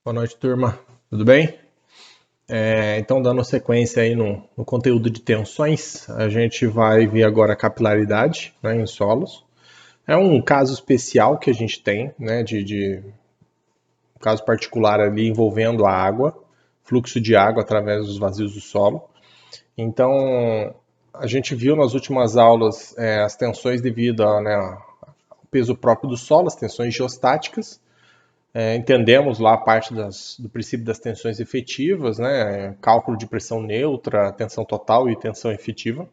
Boa noite, turma. Tudo bem? Então, dando sequência aí no conteúdo de tensões, a gente vai ver agora a capilaridade, né, em solos. É um caso especial que a gente tem, né, de um caso particular ali envolvendo a água, fluxo de água através dos vazios do solo. Então, a gente viu nas últimas aulas as tensões devido ao peso próprio do solo, as tensões geostáticas. Entendemos lá a parte do princípio das tensões efetivas, né? Cálculo de pressão neutra, tensão total e tensão efetiva.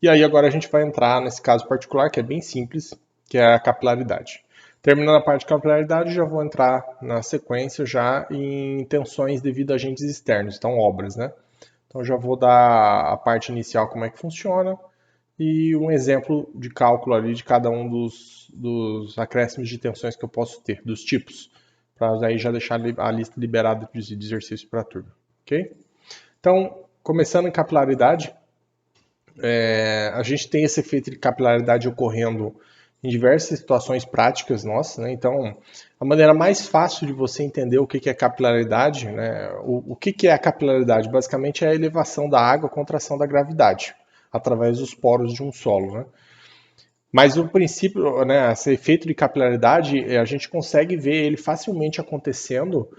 E aí agora a gente vai entrar nesse caso particular, que é bem simples, que é a capilaridade. Terminando a parte de capilaridade, já vou entrar na sequência já em tensões devido a agentes externos, então obras, né? Então já vou dar a parte inicial como é que funciona e um exemplo de cálculo ali de cada um dos acréscimos de tensões que eu posso ter, dos tipos, para aí já deixar a lista liberada de exercício para a turma, ok? Então, começando em capilaridade, a gente tem esse efeito de capilaridade ocorrendo em diversas situações práticas nossas, né? Então, a maneira mais fácil de você entender o que é capilaridade, né? O que é a capilaridade? Basicamente é a elevação da água contra a ação da gravidade, através dos poros de um solo, né? Mas o princípio, né, esse efeito de capilaridade, a gente consegue ver ele facilmente acontecendo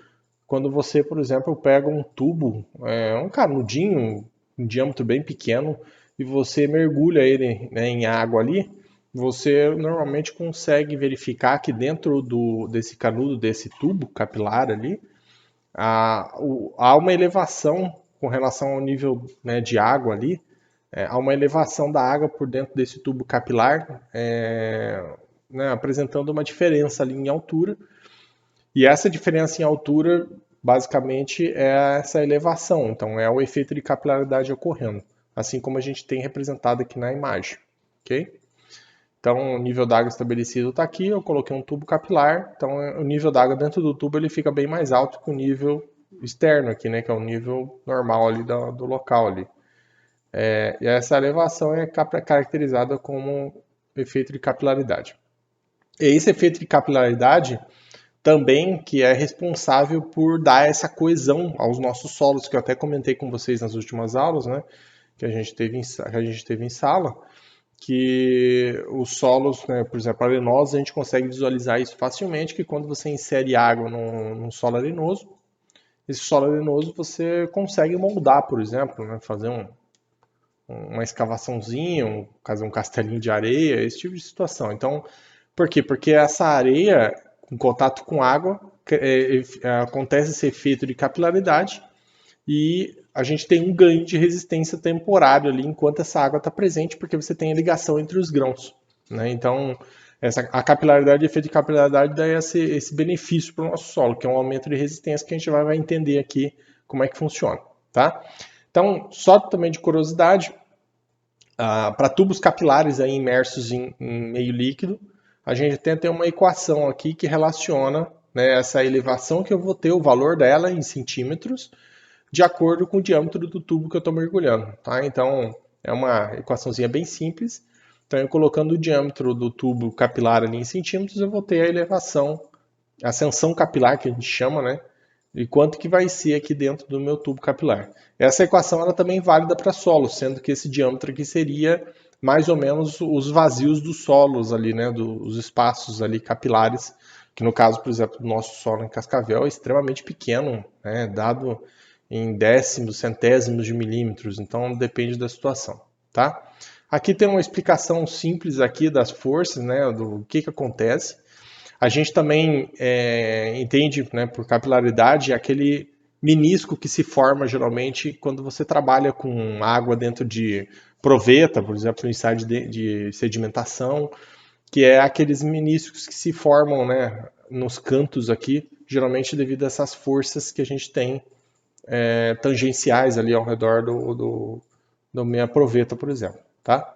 quando você, por exemplo, pega um tubo, um canudinho, um diâmetro bem pequeno, e você mergulha ele, né, em água ali, você normalmente consegue verificar que dentro desse canudo, desse tubo capilar ali, há uma elevação com relação ao nível, né, de água ali, há uma elevação da água por dentro desse tubo capilar, né, apresentando uma diferença ali em altura. E essa diferença em altura, basicamente, é essa elevação. Então, é o efeito de capilaridade ocorrendo, assim como a gente tem representado aqui na imagem. Ok? Então, o nível d'água estabelecido está aqui, eu coloquei um tubo capilar, então o nível d'água dentro do tubo ele fica bem mais alto que o nível externo aqui, né, que é o nível normal ali do local ali. E essa elevação é caracterizada como efeito de capilaridade. E esse efeito de capilaridade também que é responsável por dar essa coesão aos nossos solos, que eu até comentei com vocês nas últimas aulas, né, que a gente teve em sala, que os solos, né, por exemplo, arenosos, a gente consegue visualizar isso facilmente, que quando você insere água num solo arenoso, esse solo arenoso você consegue moldar, por exemplo, né, fazer uma escavaçãozinha, fazer um castelinho de areia, esse tipo de situação. Então, por quê? Porque essa areia, em contato com água, acontece esse efeito de capilaridade e a gente tem um ganho de resistência temporário ali enquanto essa água está presente, porque você tem a ligação entre os grãos. Né? Então, a capilaridade, o efeito de capilaridade dá esse benefício para o nosso solo, que é um aumento de resistência que a gente vai entender aqui como é que funciona. Tá? Então, só também de curiosidade, para tubos capilares aí imersos em meio líquido, a gente tem uma equação aqui que relaciona, né, essa elevação que eu vou ter, o valor dela em centímetros, de acordo com o diâmetro do tubo que eu estou mergulhando. Tá? Então, é uma equaçãozinha bem simples. Então, eu colocando o diâmetro do tubo capilar ali em centímetros, eu vou ter a elevação, a ascensão capilar, que a gente chama, né? E quanto que vai ser aqui dentro do meu tubo capilar. Essa equação ela também é válida para solos, sendo que esse diâmetro aqui seria mais ou menos os vazios dos solos ali, né, dos espaços ali capilares, que no caso, por exemplo, do nosso solo em Cascavel é extremamente pequeno, né, dado em décimos, centésimos de milímetros, então depende da situação, tá? Aqui tem uma explicação simples aqui das forças, né, do que acontece. A gente também entende, né, por capilaridade aquele menisco que se forma geralmente quando você trabalha com água dentro de proveta, por exemplo, em ensaio de sedimentação, que é aqueles meniscos que se formam, né, nos cantos aqui, geralmente devido a essas forças que a gente tem tangenciais ali ao redor do minha proveta, por exemplo, tá?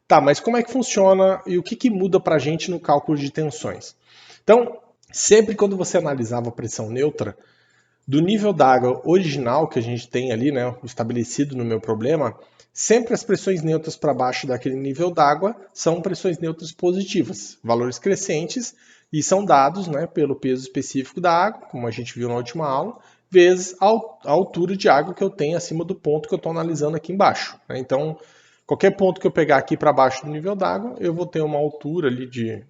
Tá, mas como é que funciona e o que muda para a gente no cálculo de tensões? Então, sempre quando você analisava a pressão neutra, do nível d'água original que a gente tem ali, né, estabelecido no meu problema, sempre as pressões neutras para baixo daquele nível d'água são pressões neutras positivas, valores crescentes, E são dados, né, pelo peso específico da água, como a gente viu na última aula, vezes a altura de água que eu tenho acima do ponto que eu estou analisando aqui embaixo. Né? Então, qualquer ponto que eu pegar aqui para baixo do nível d'água, eu vou ter uma altura ali de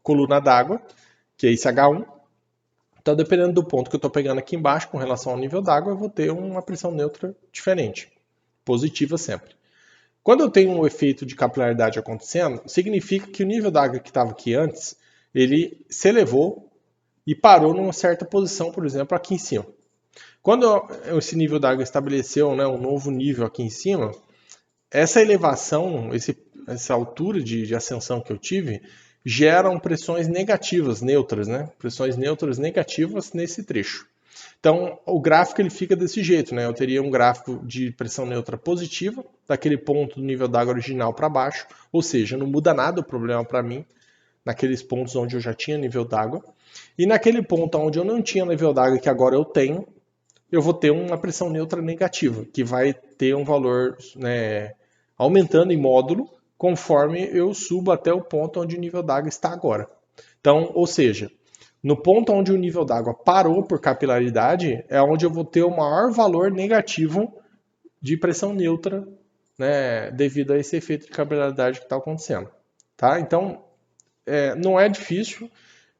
coluna d'água, que é esse H1. Então, dependendo do ponto que eu estou pegando aqui embaixo com relação ao nível d'água, eu vou ter uma pressão neutra diferente, positiva sempre. Quando eu tenho um efeito de capilaridade acontecendo, significa que o nível d'água que estava aqui antes, ele se elevou e parou numa certa posição, por exemplo, aqui em cima. Quando esse nível d'água estabeleceu, né, um novo nível aqui em cima, essa elevação, essa altura de ascensão que eu tive, geram pressões negativas, neutras, né? Pressões neutras negativas nesse trecho. Então, o gráfico ele fica desse jeito, né? Eu teria um gráfico de pressão neutra positiva, daquele ponto do nível d'água original para baixo, ou seja, não muda nada o problema para mim, naqueles pontos onde eu já tinha nível d'água. E naquele ponto onde eu não tinha nível d'água, que agora eu tenho, eu vou ter uma pressão neutra negativa, que vai ter um valor, né, aumentando em módulo, conforme eu subo até o ponto onde o nível d'água está agora. Então, ou seja, no ponto onde o nível d'água parou por capilaridade, é onde eu vou ter o maior valor negativo de pressão neutra, né, devido a esse efeito de capilaridade que está acontecendo. Tá? Então, não é difícil,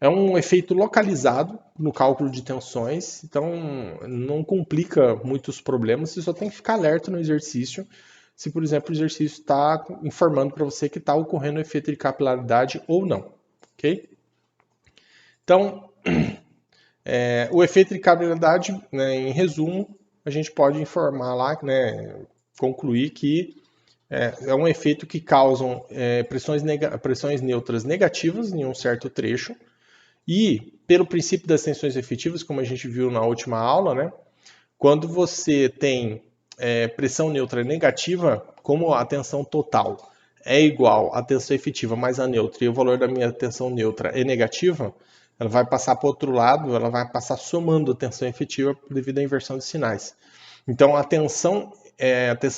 é um efeito localizado no cálculo de tensões, então não complica muitos problemas, você só tem que ficar alerta no exercício, se por exemplo o exercício está informando para você que está ocorrendo o efeito de capilaridade ou não, ok? Então, o efeito de capilaridade, né, em resumo, a gente pode informar lá, né, concluir que é um efeito que causam pressões neutras negativas em um certo trecho, e pelo princípio das tensões efetivas, como a gente viu na última aula, né, quando você tem pressão neutra negativa, como a tensão total é igual à tensão efetiva mais a neutra, e o valor da minha tensão neutra é negativa, ela vai passar para o outro lado, ela vai passar somando a tensão efetiva devido à inversão de sinais. Então, a tensão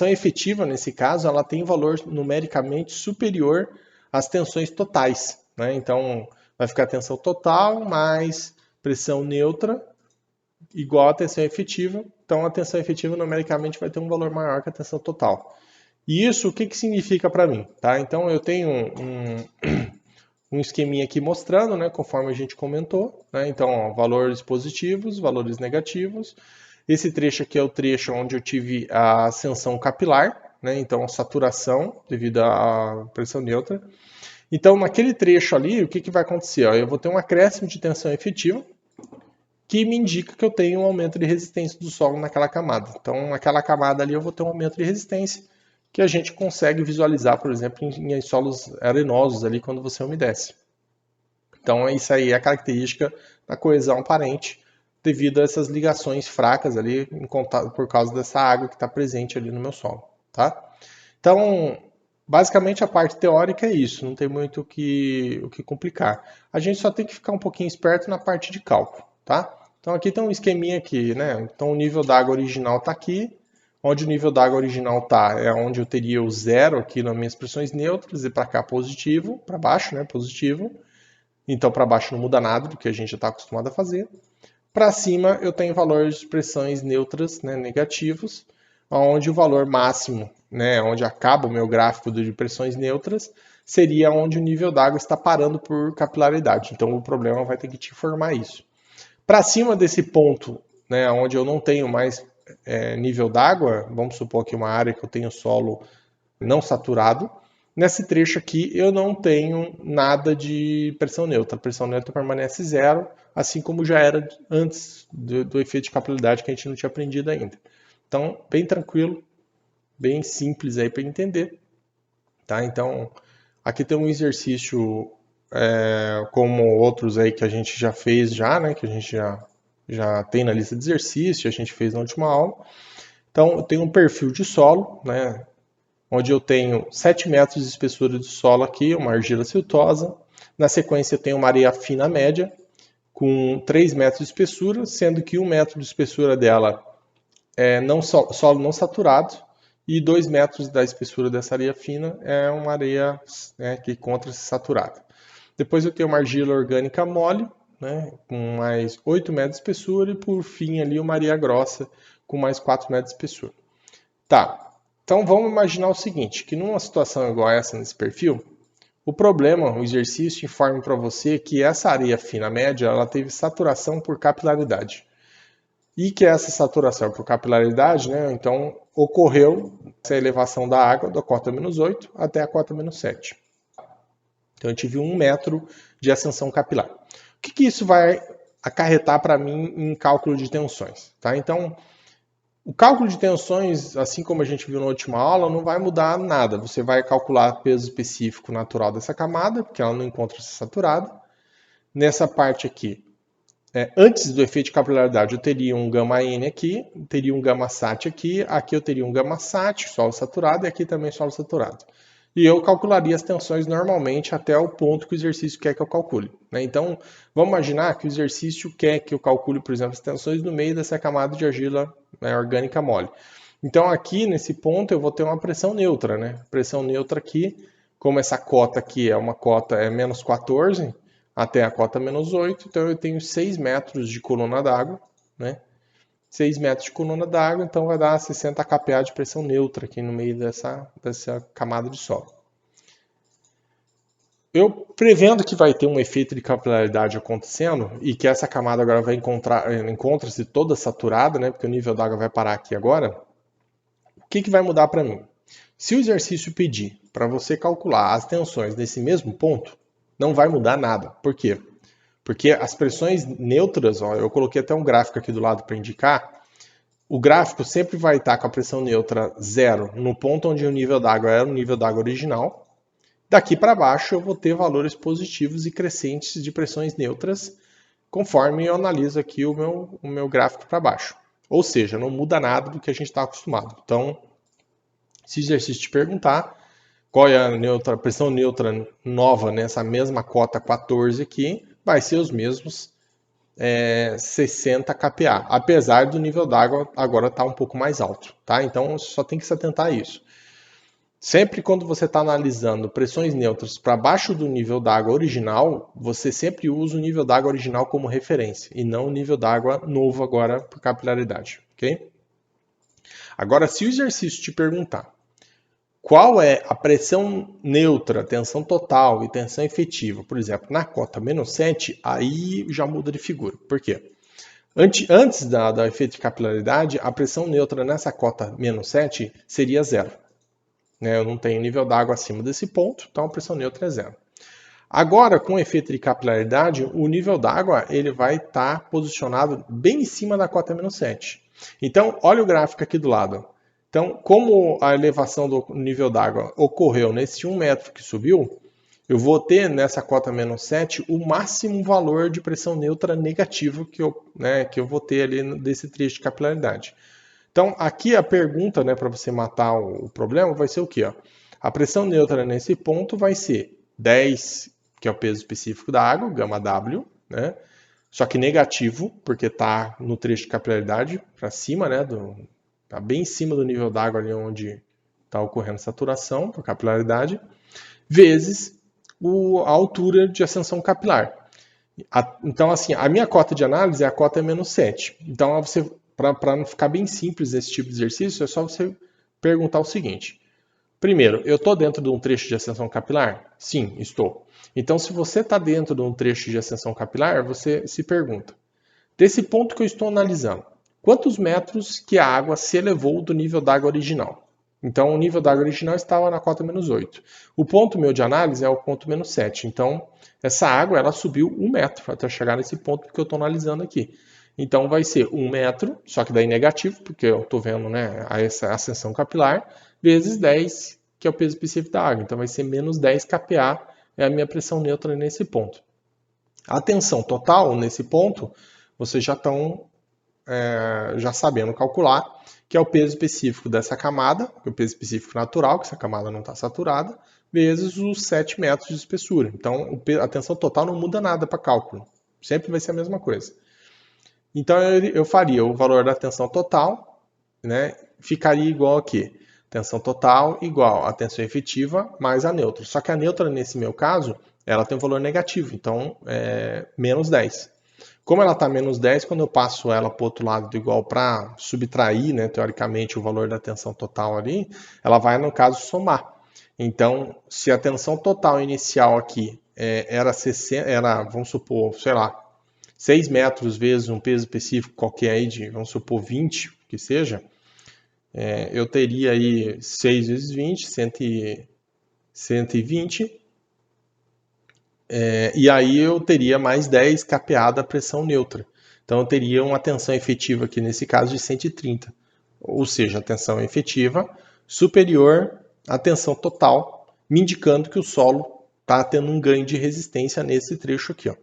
efetiva, nesse caso, ela tem valor numericamente superior às tensões totais. Né? Então, vai ficar a tensão total mais pressão neutra igual à tensão efetiva. Então, a tensão efetiva numericamente vai ter um valor maior que a tensão total. E isso, o que significa para mim? Tá? Então, eu tenho um esqueminha aqui mostrando, né, conforme a gente comentou. Né? Então, ó, valores positivos, valores negativos. Esse trecho aqui é o trecho onde eu tive a ascensão capilar, né? Então, saturação devido à pressão neutra. Então, naquele trecho ali, o que vai acontecer? Ó, eu vou ter um acréscimo de tensão efetiva, que me indica que eu tenho um aumento de resistência do solo naquela camada. Então, naquela camada ali eu vou ter um aumento de resistência, que a gente consegue visualizar, por exemplo, em solos arenosos ali quando você umedece. Então, isso aí é a característica da coesão aparente, devido a essas ligações fracas ali por causa dessa água que está presente ali no meu solo. Tá? Então, basicamente a parte teórica é isso, não tem muito o que complicar. A gente só tem que ficar um pouquinho esperto na parte de cálculo. Tá? Então aqui tem um esqueminha aqui, né? Então o nível d'água original está aqui. Onde o nível d'água original está é onde eu teria o zero aqui nas minhas pressões neutras, e para cá positivo, para baixo, né? Positivo. Então para baixo não muda nada do que a gente já está acostumado a fazer. Para cima eu tenho valores de pressões neutras, né, negativos, onde o valor máximo, né, onde acaba o meu gráfico de pressões neutras, seria onde o nível d'água está parando por capilaridade. Então o problema vai ter que te informar isso. Para cima desse ponto, né, onde eu não tenho mais nível d'água, vamos supor que uma área que eu tenho solo não saturado, nesse trecho aqui eu não tenho nada de pressão neutra. A pressão neutra permanece zero, assim como já era antes do efeito de capilaridade que a gente não tinha aprendido ainda. Então, bem tranquilo, bem simples aí para entender. Tá? Então, aqui tem um exercício como outros aí que a gente já fez né? Que a gente já tem na lista de exercícios, a gente fez na última aula. Então, eu tenho um perfil de solo, né? Onde eu tenho 7 metros de espessura de solo aqui, uma argila siltosa. Na sequência, eu tenho uma areia fina média, com 3 metros de espessura, sendo que 1 metro de espessura dela é solo não saturado, e 2 metros da espessura dessa areia fina é uma areia que encontra-se saturada. Depois eu tenho uma argila orgânica mole, né, com mais 8 metros de espessura, e por fim ali uma areia grossa com mais 4 metros de espessura. Tá, então vamos imaginar o seguinte, que numa situação igual a essa nesse perfil, o problema, o exercício informa para você que essa areia fina média ela teve saturação por capilaridade. E que essa saturação por capilaridade, né, então ocorreu essa elevação da água da cota -8 até a cota -7. Então eu tive 1 metro de ascensão capilar. O que isso vai acarretar para mim em cálculo de tensões? Tá? Então, o cálculo de tensões, assim como a gente viu na última aula, não vai mudar nada. Você vai calcular o peso específico natural dessa camada, porque ela não encontra-se saturada. Nessa parte aqui, antes do efeito de capilaridade, eu teria um γN aqui, teria um γSat aqui eu teria um γSat, solo saturado, e aqui também solo saturado. E eu calcularia as tensões normalmente até o ponto que o exercício quer que eu calcule. Né? Então, vamos imaginar que o exercício quer que eu calcule, por exemplo, as tensões no meio dessa camada de argila, né, orgânica mole. Então, aqui nesse ponto eu vou ter uma pressão neutra. Né? Pressão neutra aqui, como essa cota aqui é uma cota menos 14 até a cota -8, então eu tenho 6 metros de coluna d'água, né? 6 metros de coluna d'água, então vai dar 60 kPa de pressão neutra aqui no meio dessa camada de solo. Eu prevendo que vai ter um efeito de capilaridade acontecendo e que essa camada agora vai encontra-se toda saturada, né, porque o nível d'água vai parar aqui agora, o que vai mudar para mim? Se o exercício pedir para você calcular as tensões nesse mesmo ponto, não vai mudar nada. Por quê? Porque as pressões neutras, ó, eu coloquei até um gráfico aqui do lado para indicar, o gráfico sempre vai estar com a pressão neutra 0 no ponto onde o nível d'água era o nível d'água original. Daqui para baixo eu vou ter valores positivos e crescentes de pressões neutras, conforme eu analiso aqui o meu gráfico para baixo. Ou seja, não muda nada do que a gente está acostumado. Então, se o exercício te perguntar qual é a pressão neutra nova nessa mesma cota 14 aqui, vai ser os mesmos 60 kPa, apesar do nível d'água agora estar um pouco mais alto. Tá? Então, só tem que se atentar a isso. Sempre quando você está analisando pressões neutras para baixo do nível d'água original, você sempre usa o nível d'água original como referência, e não o nível d'água novo agora por capilaridade. Okay? Agora, se o exercício te perguntar qual é a pressão neutra, tensão total e tensão efetiva, por exemplo, na cota -7, aí já muda de figura. Por quê? Antes do efeito de capilaridade, a pressão neutra nessa cota -7 seria 0. Eu não tenho nível d'água acima desse ponto, então a pressão neutra é 0. Agora, com o efeito de capilaridade, o nível d'água ele vai estar posicionado bem em cima da cota -7. Então, olha o gráfico aqui do lado. Então, como a elevação do nível d'água ocorreu nesse 1 metro que subiu, eu vou ter nessa cota -7 o máximo valor de pressão neutra negativa que eu vou ter ali desse trecho de capilaridade. Então, aqui a pergunta, para você matar o problema, vai ser o quê? A pressão neutra nesse ponto vai ser 10, que é o peso específico da água, γW, né? Só que negativo, porque está no trecho de capilaridade para cima, está bem em cima do nível d'água ali onde está ocorrendo saturação por capilaridade, vezes a altura de ascensão capilar. Então, assim, a minha cota de análise é a cota -7. Então, para não ficar bem simples esse tipo de exercício, é só você perguntar o seguinte. Primeiro, eu estou dentro de um trecho de ascensão capilar? Sim, estou. Então, se você está dentro de um trecho de ascensão capilar, você se pergunta, desse ponto que eu estou analisando, quantos metros que a água se elevou do nível d'água original? Então, o nível d'água original estava na cota -8. O ponto meu de análise é o ponto -7. Então, essa água ela subiu 1 metro até chegar nesse ponto que eu estou analisando aqui. Então, vai ser 1 metro, só que daí negativo, porque eu estou vendo essa ascensão capilar, vezes 10, que é o peso específico da água. Então, vai ser menos 10 kPa, é a minha pressão neutra nesse ponto. A tensão total nesse ponto, vocês já estão já sabendo calcular, que é o peso específico dessa camada, o peso específico natural, que essa camada não está saturada, vezes os 7 metros de espessura. Então, a tensão total não muda nada para cálculo. Sempre vai ser a mesma coisa. Então, eu faria o valor da tensão total, ficaria igual a quê? Tensão total igual a tensão efetiva mais a neutra. Só que a neutra, nesse meu caso, ela tem um valor negativo, então menos 10. Como ela está menos 10, quando eu passo ela para o outro lado do igual para subtrair, né, teoricamente, o valor da tensão total ali, ela vai, no caso, somar. Então, se a tensão total inicial aqui era 60, vamos supor, sei lá, 6 metros vezes um peso específico qualquer aí de, vamos supor, 20, que seja, eu teria aí 6 vezes 20, 120, e aí eu teria mais 10 capeada a pressão neutra. Então eu teria uma tensão efetiva aqui nesse caso de 130. Ou seja, a tensão efetiva superior à tensão total, me indicando que o solo está tendo um ganho de resistência nesse trecho aqui. Ó.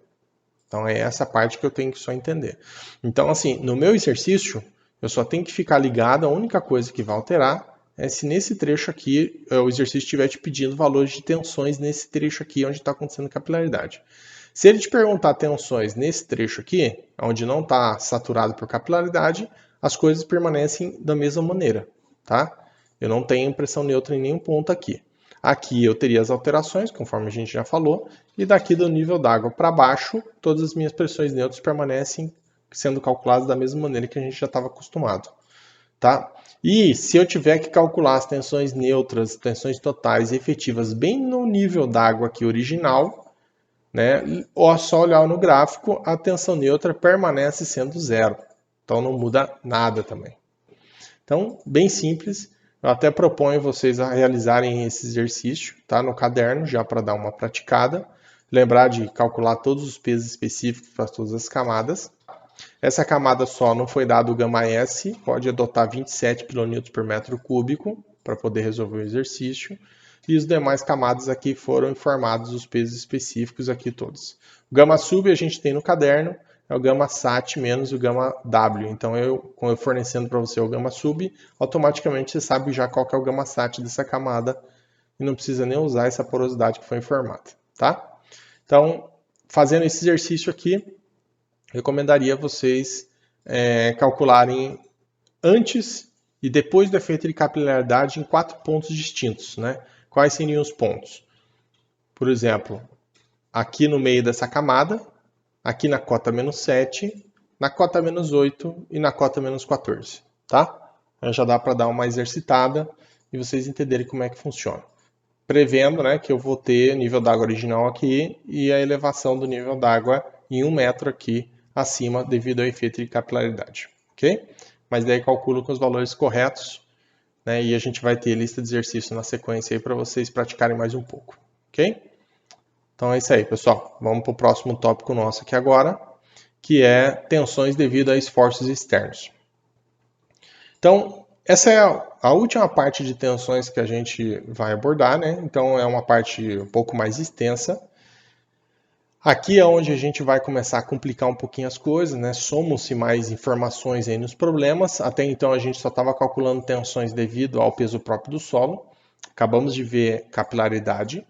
Então é essa parte que eu tenho que só entender. Então assim, no meu exercício, eu só tenho que ficar ligado, a única coisa que vai alterar é se nesse trecho aqui o exercício estiver te pedindo valores de tensões nesse trecho aqui onde está acontecendo capilaridade. Se ele te perguntar tensões nesse trecho aqui, onde não está saturado por capilaridade, as coisas permanecem da mesma maneira, tá? Eu não tenho pressão neutra em nenhum ponto aqui. Aqui eu teria as alterações, conforme a gente já falou, e daqui do nível d'água para baixo, todas as minhas pressões neutras permanecem sendo calculadas da mesma maneira que a gente já estava acostumado. Tá? E se eu tiver que calcular as tensões neutras, tensões totais e efetivas bem no nível d'água aqui original, né, ou é só olhar no gráfico, a tensão neutra permanece sendo zero. Então não muda nada também. Então, bem simples. Eu até proponho vocês a realizarem esse exercício, tá, no caderno, já para dar uma praticada. Lembrar de calcular todos os pesos específicos para todas as camadas. Essa camada só não foi dado o gama S, pode adotar 27 kN por metro cúbico para poder resolver o exercício. E as demais camadas aqui foram informados os pesos específicos aqui todos. O gama sub a gente tem no caderno, é o gama sat menos o gama W. Então eu fornecendo para você o gama sub, automaticamente você sabe já qual que é o gama sat dessa camada e não precisa nem usar essa porosidade que foi informada, tá? Então, fazendo esse exercício aqui, recomendaria vocês calcularem antes e depois do efeito de capilaridade em 4 pontos distintos. Né? Quais seriam os pontos? Por exemplo, aqui no meio dessa camada, aqui na cota menos 7, na cota menos 8 e na cota menos 14. Tá? Aí já dá para dar uma exercitada e vocês entenderem como é que funciona. Prevendo, né, que eu vou ter nível d'água original aqui e a elevação do nível d'água em 1 metro aqui acima devido ao efeito de capilaridade, ok? Mas daí calculo com os valores corretos, né, e a gente vai ter lista de exercícios na sequência aí para vocês praticarem mais um pouco, ok? Então é isso aí, pessoal. Vamos para o próximo tópico nosso aqui agora, que é tensões devido a esforços externos. Então, essa é a última parte de tensões que a gente vai abordar, né? Então, é uma parte um pouco mais extensa. Aqui é onde a gente vai começar a complicar um pouquinho as coisas, né? Somam-se mais informações aí nos problemas. Até então, a gente só estava calculando tensões devido ao peso próprio do solo. Acabamos de ver capilaridade.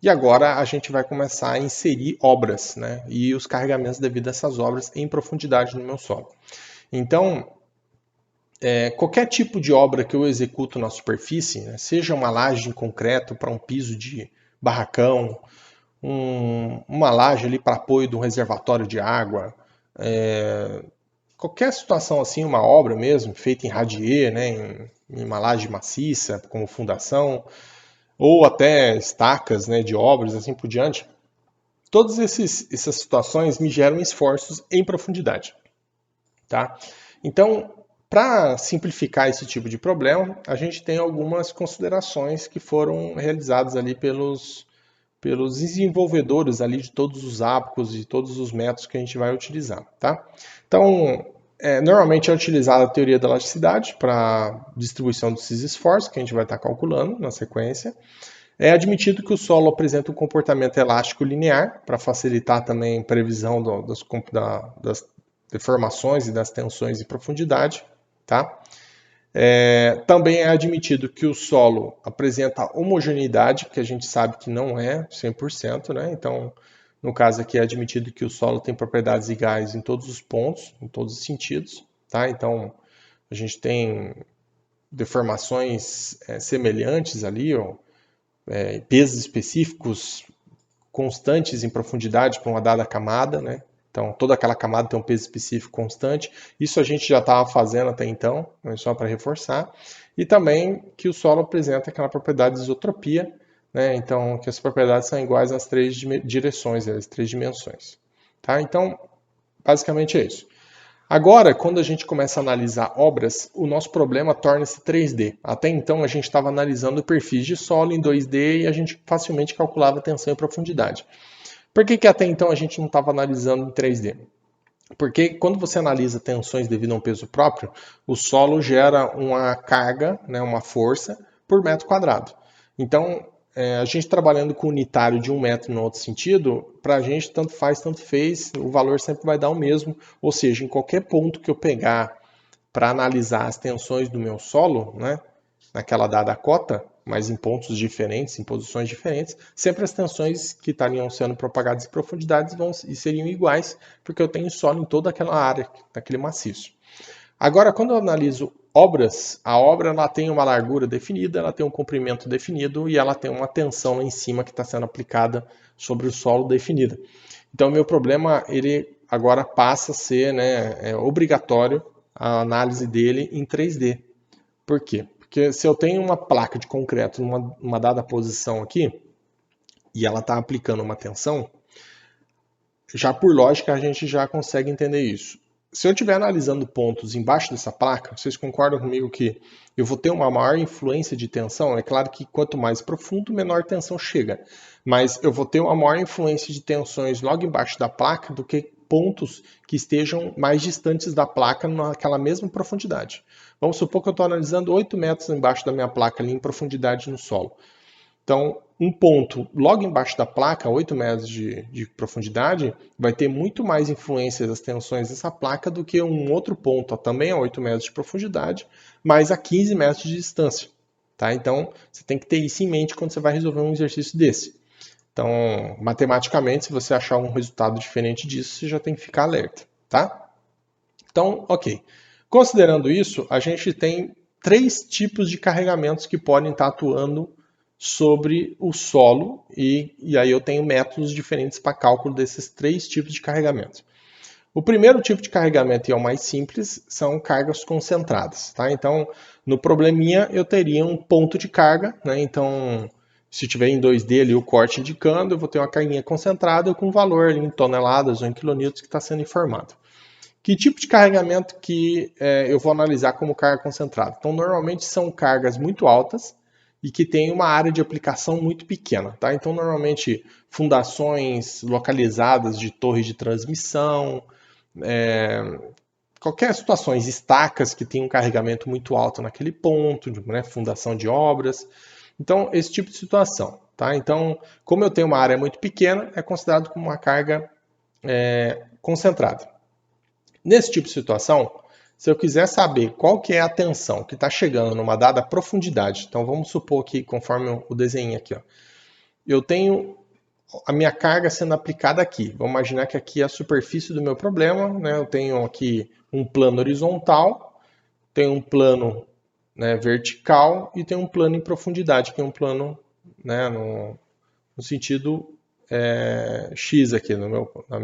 E agora a gente vai começar a inserir obras, né? E os carregamentos devido a essas obras em profundidade no meu solo. Então, qualquer tipo de obra que eu executo na superfície, né, seja uma laje em concreto para um piso de barracão, uma laje ali para apoio de um reservatório de água, qualquer situação assim, uma obra mesmo, feita em radier, né, em uma laje maciça, como fundação, ou até estacas, né, de obras, assim por diante, todas essas situações me geram esforços em profundidade. Tá? Então, para simplificar esse tipo de problema, a gente tem algumas considerações que foram realizadas ali pelos desenvolvedores ali de todos os ápicos e todos os métodos que a gente vai utilizar. Tá? Então, normalmente é utilizada a teoria da elasticidade para distribuição desses esforços que a gente vai estar calculando na sequência. É admitido que o solo apresenta um comportamento elástico linear para facilitar também a previsão das deformações e das tensões em profundidade. Tá? Também é admitido que o solo apresenta homogeneidade, que a gente sabe que não é 100%, né? Então, no caso aqui é admitido que o solo tem propriedades iguais em todos os pontos, em todos os sentidos. Tá? Então, a gente tem deformações semelhantes ali, pesos específicos constantes em profundidade para uma dada camada, né? Então, toda aquela camada tem um peso específico constante. Isso a gente já estava fazendo até então, mas só para reforçar. E também que o solo apresenta aquela propriedade de isotropia, né? Então, que as propriedades são iguais nas três direções, as três dimensões. Tá? Então, basicamente é isso. Agora, quando a gente começa a analisar obras, o nosso problema torna-se 3D. Até então, a gente estava analisando perfis de solo em 2D e a gente facilmente calculava a tensão e profundidade. Por que até então a gente não estava analisando em 3D? Porque quando você analisa tensões devido a um peso próprio, o solo gera uma carga, né, uma força, por metro quadrado. Então, a gente trabalhando com unitário de 1 metro no outro sentido, para a gente tanto faz, tanto fez, o valor sempre vai dar o mesmo. Ou seja, em qualquer ponto que eu pegar para analisar as tensões do meu solo, né, naquela dada cota, mas em pontos diferentes, em posições diferentes, sempre as tensões que estariam sendo propagadas em profundidades seriam iguais, porque eu tenho solo em toda aquela área, naquele maciço. Agora, quando eu analiso obras, a obra ela tem uma largura definida, ela tem um comprimento definido e ela tem uma tensão lá em cima que está sendo aplicada sobre o solo definida. Então, o meu problema ele agora passa a ser, né, obrigatório a análise dele em 3D. Por quê? Porque se eu tenho uma placa de concreto numa dada posição aqui, e ela está aplicando uma tensão, já por lógica a gente já consegue entender isso. Se eu estiver analisando pontos embaixo dessa placa, vocês concordam comigo que eu vou ter uma maior influência de tensão? É claro que quanto mais profundo, menor tensão chega. Mas eu vou ter uma maior influência de tensões logo embaixo da placa do que pontos que estejam mais distantes da placa naquela mesma profundidade. Vamos supor que eu estou analisando 8 metros embaixo da minha placa ali em profundidade no solo. Então, um ponto logo embaixo da placa, 8 metros de profundidade, vai ter muito mais influência das tensões dessa placa do que um outro ponto, também a 8 metros de profundidade, mas a 15 metros de distância. Tá? Então, você tem que ter isso em mente quando você vai resolver um exercício desse. Então, matematicamente, se você achar um resultado diferente disso, você já tem que ficar alerta. Tá? Então, ok. Considerando isso, a gente tem 3 tipos de carregamentos que podem estar atuando sobre o solo e aí eu tenho métodos diferentes para cálculo desses 3 tipos de carregamento. O primeiro tipo de carregamento, e é o mais simples, são cargas concentradas. Tá? Então, no probleminha, eu teria um ponto de carga. Né? Então, se tiver em 2D ali o corte indicando, eu vou ter uma carguinha concentrada com valor ali em toneladas ou em quilonewtons que está sendo informado. Que tipo de carregamento que eu vou analisar como carga concentrada? Então, normalmente são cargas muito altas e que têm uma área de aplicação muito pequena. Tá? Então, normalmente, fundações localizadas de torres de transmissão, qualquer situações, estacas que tem um carregamento muito alto naquele ponto, né? Fundação de obras. Então, esse tipo de situação. Tá? Então, como eu tenho uma área muito pequena, é considerado como uma carga concentrada. Nesse tipo de situação, se eu quiser saber qual que é a tensão que está chegando numa dada profundidade, então vamos supor que, conforme o desenho aqui, ó, eu tenho a minha carga sendo aplicada aqui. Vamos imaginar que aqui é a superfície do meu problema, né? Eu tenho aqui um plano horizontal, tenho um plano, né, vertical e tenho um plano em profundidade, que é um plano, né, no sentido X aqui, na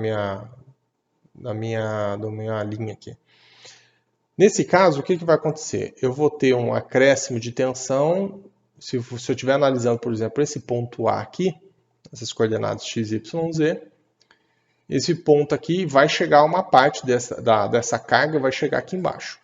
minha linha aqui. Nesse caso, o que vai acontecer? Eu vou ter um acréscimo de tensão, se eu estiver analisando, por exemplo, esse ponto A aqui, essas coordenadas x, y, z, esse ponto aqui vai chegar uma parte dessa carga, vai chegar aqui embaixo.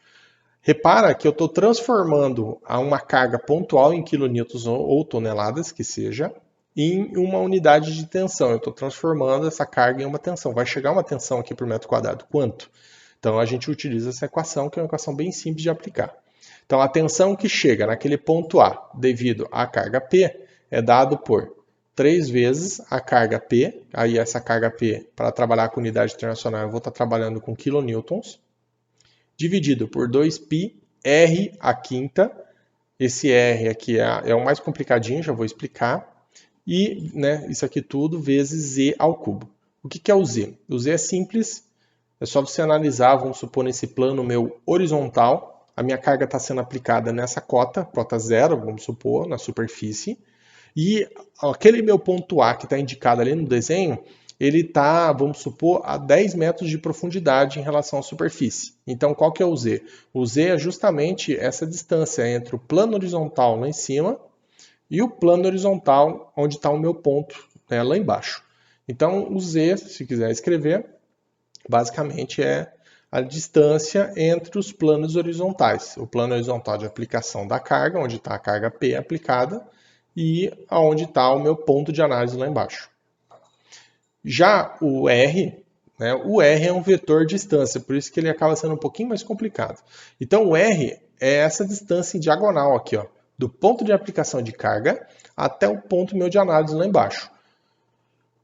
Repara que eu estou transformando uma carga pontual em quilonewtons ou toneladas, que seja, em uma unidade de tensão. Eu estou transformando essa carga em uma tensão. Vai chegar uma tensão aqui por metro quadrado. Quanto? Então, a gente utiliza essa equação, que é uma equação bem simples de aplicar. Então, a tensão que chega naquele ponto A, devido à carga P, é dado por 3 vezes a carga P. Aí, essa carga P, para trabalhar com unidade internacional, eu vou estar trabalhando com quilonewtons, dividido por 2π R à quinta. Esse R aqui é o mais complicadinho, já vou explicar. E, né, isso aqui tudo vezes Z ao cubo. O que é o Z? O Z é simples. É só você analisar, vamos supor, nesse plano meu horizontal, a minha carga está sendo aplicada nessa cota 0, vamos supor, na superfície, E aquele meu ponto A que está indicado ali no desenho, ele está, vamos supor, a 10 metros de profundidade em relação à superfície. Então, qual que é o Z? O Z é justamente essa distância entre o plano horizontal lá em cima e o plano horizontal onde está o meu ponto, né, lá embaixo. Então, o Z, se quiser escrever, basicamente é a distância entre os planos horizontais. O plano horizontal de aplicação da carga, onde está a carga P aplicada, e onde está o meu ponto de análise lá embaixo. Já o R, né, o R é um vetor de distância, por isso que ele acaba sendo um pouquinho mais complicado. Então o R é essa distância em diagonal aqui, ó, do ponto de aplicação de carga até o ponto meu de análise lá embaixo.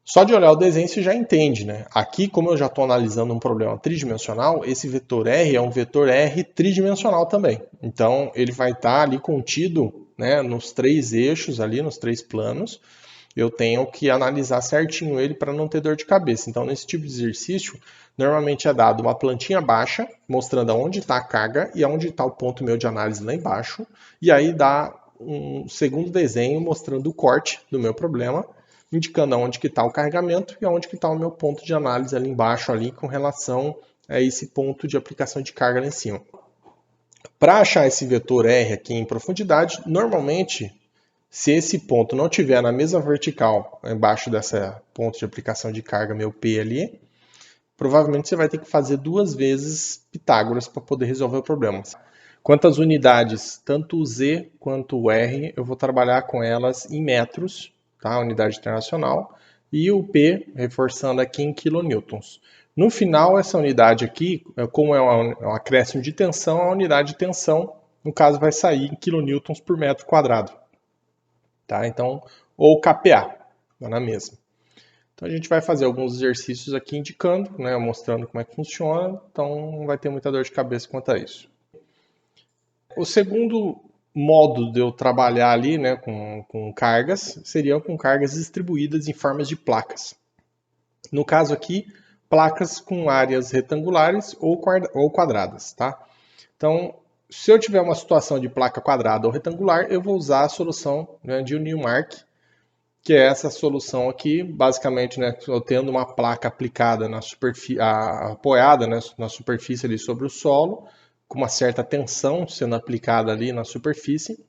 Só de olhar o desenho você já entende, né? Aqui, como eu já estou analisando um problema tridimensional, esse vetor R é um vetor R tridimensional também. Então, ele vai estar ali contido, né, nos 3 eixos ali, nos 3 planos. Eu tenho que analisar certinho ele para não ter dor de cabeça. Então, nesse tipo de exercício, normalmente é dado uma plantinha baixa, mostrando aonde está a carga e aonde está o ponto meu de análise lá embaixo. E aí dá um segundo desenho mostrando o corte do meu problema, indicando aonde que está o carregamento e aonde que está o meu ponto de análise ali embaixo, ali com relação a esse ponto de aplicação de carga lá em cima. Para achar esse vetor R aqui em profundidade, normalmente, se esse ponto não estiver na mesma vertical, embaixo dessa ponto de aplicação de carga, meu P ali, provavelmente você vai ter que fazer 2 vezes Pitágoras para poder resolver o problema. Quanto às unidades, tanto o Z quanto o R, eu vou trabalhar com elas em metros, tá? Unidade internacional, e o P, reforçando aqui em quilonewtons. No final, essa unidade aqui, como é um acréscimo de tensão, a unidade de tensão, no caso, vai sair em quilonewtons por metro quadrado. Tá? Então, ou kPa, tá na mesma. Então a gente vai fazer alguns exercícios aqui indicando, né, mostrando como é que funciona, então não vai ter muita dor de cabeça quanto a isso. O segundo modo de eu trabalhar ali, né, com cargas seria com cargas distribuídas em formas de placas. No caso aqui, placas com áreas retangulares ou quadradas, tá? Então, se eu tiver uma situação de placa quadrada ou retangular, eu vou usar a solução, né, de Newmark, que é essa solução aqui, basicamente, né, eu tendo uma placa aplicada na superfície, apoiada, né, na superfície ali sobre o solo, com uma certa tensão sendo aplicada ali na superfície,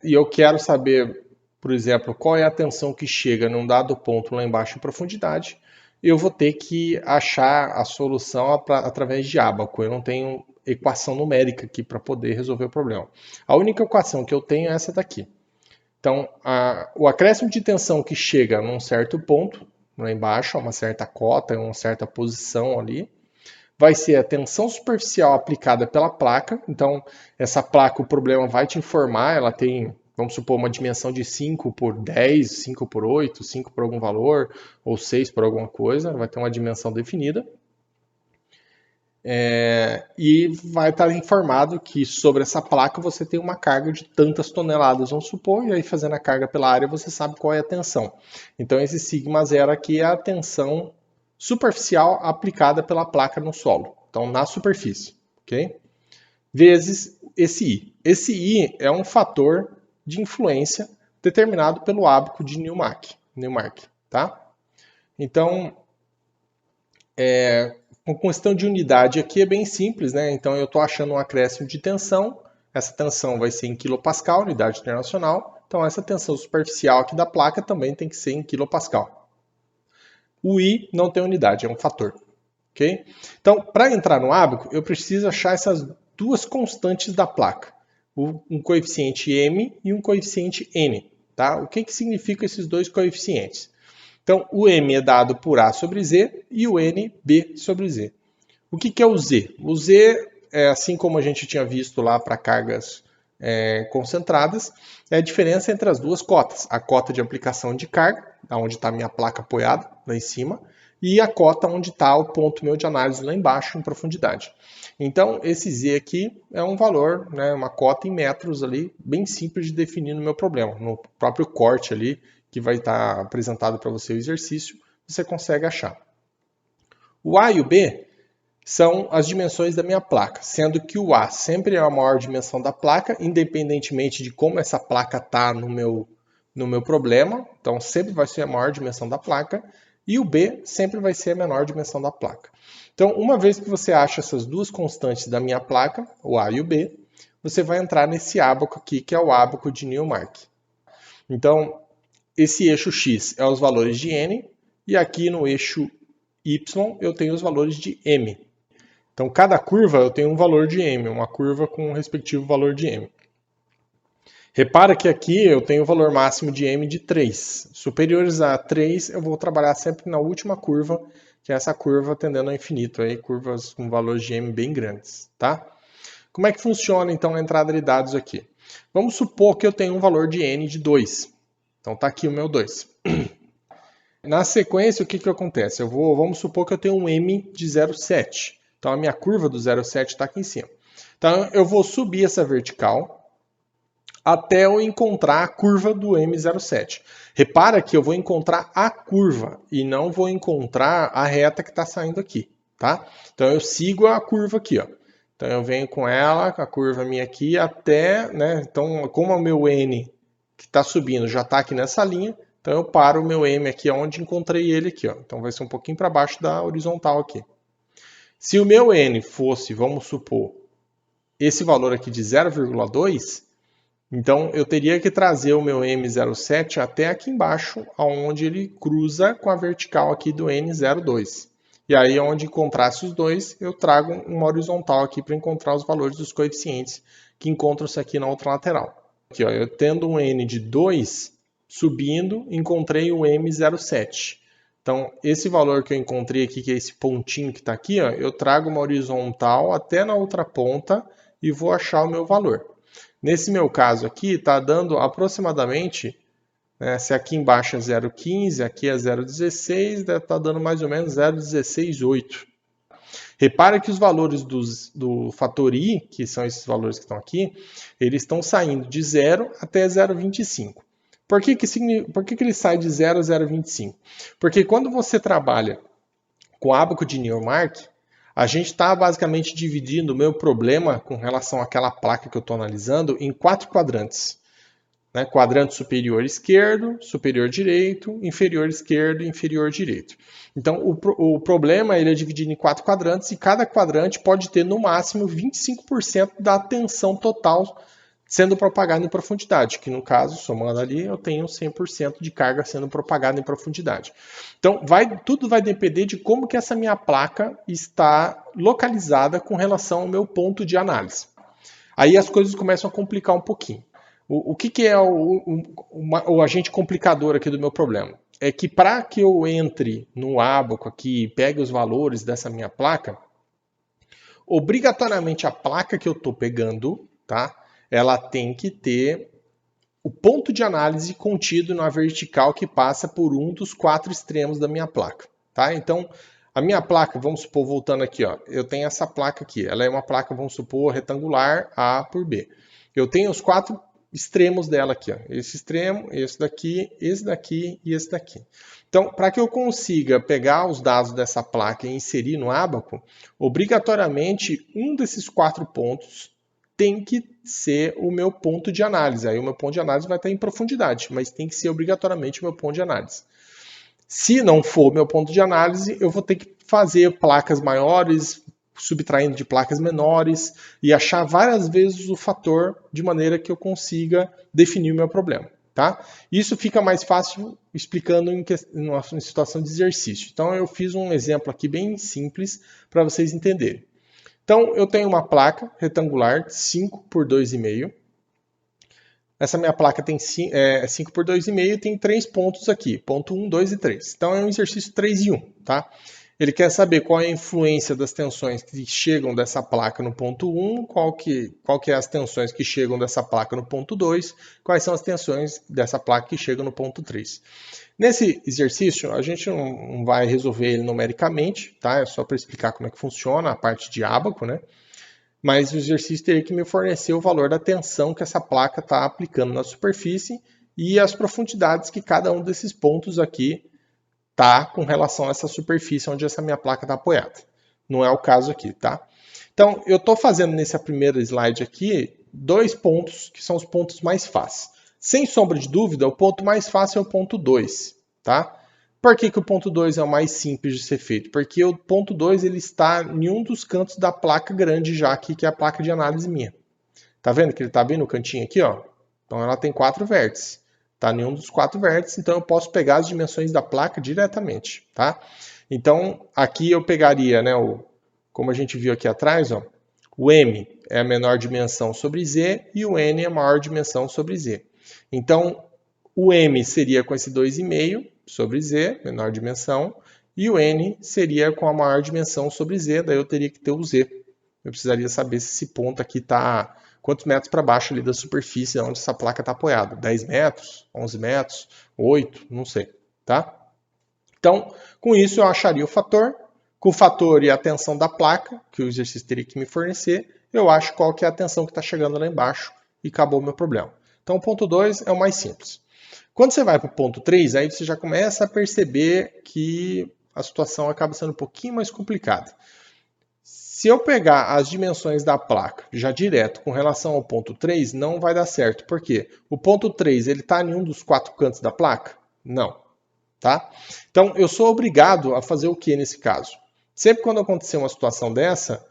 e eu quero saber, por exemplo, qual é a tensão que chega num dado ponto lá embaixo em profundidade, eu vou ter que achar a solução através de ábaco. Eu não tenho equação numérica aqui para poder resolver o problema. A única equação que eu tenho é essa daqui. Então, o acréscimo de tensão que chega num certo ponto, lá embaixo, a uma certa cota, uma certa posição ali, vai ser a tensão superficial aplicada pela placa. Então, essa placa, o problema vai te informar, ela tem, vamos supor, uma dimensão de 5 por 10, 5 por 8, 5 por algum valor, ou 6 por alguma coisa, vai ter uma dimensão definida. E vai estar informado que sobre essa placa você tem uma carga de tantas toneladas, vamos supor, e aí fazendo a carga pela área você sabe qual é a tensão. Então esse sigma zero aqui é a tensão superficial aplicada pela placa no solo, então na superfície, ok? Vezes esse I. Esse I é um fator de influência determinado pelo ábaco de Newmark, tá? Então, com questão de unidade aqui é bem simples, né? Então eu estou achando um acréscimo de tensão, essa tensão vai ser em kPa, unidade internacional, então essa tensão superficial aqui da placa também tem que ser em kPa. O I não tem unidade, é um fator, ok? Então, para entrar no ábaco, eu preciso achar essas duas constantes da placa, um coeficiente M e um coeficiente N, tá? O que significa esses dois coeficientes? Então, o M é dado por A sobre Z e o N, B sobre Z. O que é o Z? O Z, assim como a gente tinha visto lá para cargas concentradas, é a diferença entre as duas cotas. A cota de aplicação de carga, onde está a minha placa apoiada, lá em cima, e a cota onde está o ponto meu de análise lá embaixo, em profundidade. Então, esse Z aqui é um valor, né, uma cota em metros ali, bem simples de definir no meu problema. No próprio corte ali, que vai estar apresentado para você o exercício, você consegue achar. O A e o B são as dimensões da minha placa, sendo que o A sempre é a maior dimensão da placa, independentemente de como essa placa está no meu no meu problema, então sempre vai ser a maior dimensão da placa, e o B sempre vai ser a menor dimensão da placa. Então, uma vez que você acha essas duas constantes da minha placa, o A e o B, você vai entrar nesse ábaco aqui, que é o ábaco de Newmark. Então, esse eixo X é os valores de N, e aqui no eixo Y eu tenho os valores de M. Então, cada curva eu tenho um valor de M, uma curva com o respectivo valor de M. Repara que aqui eu tenho o valor máximo de M de 3. Superiores a 3, eu vou trabalhar sempre na última curva, que é essa curva tendendo ao infinito, aí, curvas com valores de M bem grandes, tá? Como é que funciona, então, a entrada de dados aqui? Vamos supor que eu tenho um valor de N de 2. Então, está aqui o meu 2. Na sequência, o que acontece? Vamos supor que eu tenho um M de 0,7. Então, a minha curva do 0,7 está aqui em cima. Então, eu vou subir essa vertical até eu encontrar a curva do M07. Repara que eu vou encontrar a curva e não vou encontrar a reta que está saindo aqui, tá? Então eu sigo a curva aqui, ó. Então eu venho com ela, com a curva minha aqui, até, né? Então, como o meu N que está subindo já está aqui nessa linha, então eu paro o meu M aqui onde encontrei ele aqui, ó. Então vai ser um pouquinho para baixo da horizontal aqui. Se o meu N fosse, vamos supor, esse valor aqui de 0,2, então, eu teria que trazer o meu M07 até aqui embaixo, onde ele cruza com a vertical aqui do N02. E aí, onde encontrasse os dois, eu trago uma horizontal aqui para encontrar os valores dos coeficientes que encontram-se aqui na outra lateral. Aqui, ó, eu tendo um N de 2, subindo, encontrei o M07. Então, esse valor que eu encontrei aqui, que é esse pontinho que está aqui, ó, eu trago uma horizontal até na outra ponta e vou achar o meu valor. Nesse meu caso aqui, está dando aproximadamente, né, se aqui embaixo é 0,15, aqui é 0,16, deve estar dando mais ou menos 0,168. Repare que os valores do fator I, que são esses valores que estão aqui, eles estão saindo de 0 até 0,25. Por que ele sai de 0 a 0,25? Porque quando você trabalha com o ábaco de Newmark, a gente está basicamente dividindo o meu problema com relação àquela placa que eu estou analisando em 4 quadrantes. Né? Quadrante superior esquerdo, superior direito, inferior esquerdo e inferior direito. Então, o problema ele é dividido em 4 quadrantes e cada quadrante pode ter no máximo 25% da tensão total sendo propagado em profundidade, que no caso, somando ali, eu tenho 100% de carga sendo propagada em profundidade. Então, tudo vai depender de como que essa minha placa está localizada com relação ao meu ponto de análise. Aí as coisas começam a complicar um pouquinho. O que é o agente complicador aqui do meu problema? É que para que eu entre no ábaco aqui e pegue os valores dessa minha placa, obrigatoriamente a placa que eu estou pegando, tá? Ela tem que ter o ponto de análise contido na vertical que passa por um dos 4 extremos da minha placa, tá? Então, a minha placa, vamos supor, voltando aqui, ó, eu tenho essa placa aqui, ela é uma placa, vamos supor, retangular A por B. Eu tenho os 4 extremos dela aqui, ó, esse extremo, esse daqui e esse daqui. Então, para que eu consiga pegar os dados dessa placa e inserir no ábaco, obrigatoriamente um desses 4 pontos tem que ser o meu ponto de análise. Aí o meu ponto de análise vai estar em profundidade, mas tem que ser obrigatoriamente o meu ponto de análise. Se não for o meu ponto de análise, eu vou ter que fazer placas maiores, subtraindo de placas menores e achar várias vezes o fator de maneira que eu consiga definir o meu problema. Tá? Isso fica mais fácil explicando em situação de exercício. Então eu fiz um exemplo aqui bem simples para vocês entenderem. Então, eu tenho uma placa retangular 5 por 2,5. Essa minha placa tem 5 por 2,5 e tem 3 pontos aqui, ponto 1, 2 e 3. Então, é um exercício 3 e 1, tá? Ele quer saber qual é a influência das tensões que chegam dessa placa no ponto 1, qual que é as tensões que chegam dessa placa no ponto 2, quais são as tensões dessa placa que chegam no ponto 3. Nesse exercício, a gente não vai resolver ele numericamente, tá? É só para explicar como é que funciona a parte de ábaco, né? Mas o exercício teria que me fornecer o valor da tensão que essa placa está aplicando na superfície e as profundidades que cada um desses pontos aqui tá com relação a essa superfície onde essa minha placa está apoiada. Não é o caso aqui, tá? Então, eu estou fazendo nesse primeiro slide aqui 2 pontos que são os pontos mais fáceis. Sem sombra de dúvida, o ponto mais fácil é o ponto 2, tá? Por que o ponto 2 é o mais simples de ser feito? Porque o ponto 2 ele está em um dos cantos da placa grande já aqui, que é a placa de análise minha. Tá vendo que ele está bem no cantinho aqui, ó? Então ela tem 4 vértices. Está em um dos 4 vértices, então eu posso pegar as dimensões da placa diretamente, tá? Então aqui eu pegaria, né, como a gente viu aqui atrás, ó, o M é a menor dimensão sobre Z e o N é a maior dimensão sobre Z. Então o M seria com esse 2,5 sobre Z, menor dimensão, e o N seria com a maior dimensão sobre Z, daí eu teria que ter o Z. Eu precisaria saber se esse ponto aqui está quantos metros para baixo ali da superfície onde essa placa está apoiada. 10 metros, 11 metros, 8, não sei, tá? Então, com isso eu acharia o fator. Com o fator e a tensão da placa, que o exercício teria que me fornecer, eu acho qual que é a tensão que está chegando lá embaixo e acabou o meu problema. Então, o ponto 2 é o mais simples. Quando você vai para o ponto 3, aí você já começa a perceber que a situação acaba sendo um pouquinho mais complicada. Se eu pegar as dimensões da placa já direto com relação ao ponto 3, não vai dar certo. Por quê? O ponto 3 está em um dos 4 cantos da placa? Não. Tá? Então, eu sou obrigado a fazer o que nesse caso? Sempre quando acontecer uma situação dessa,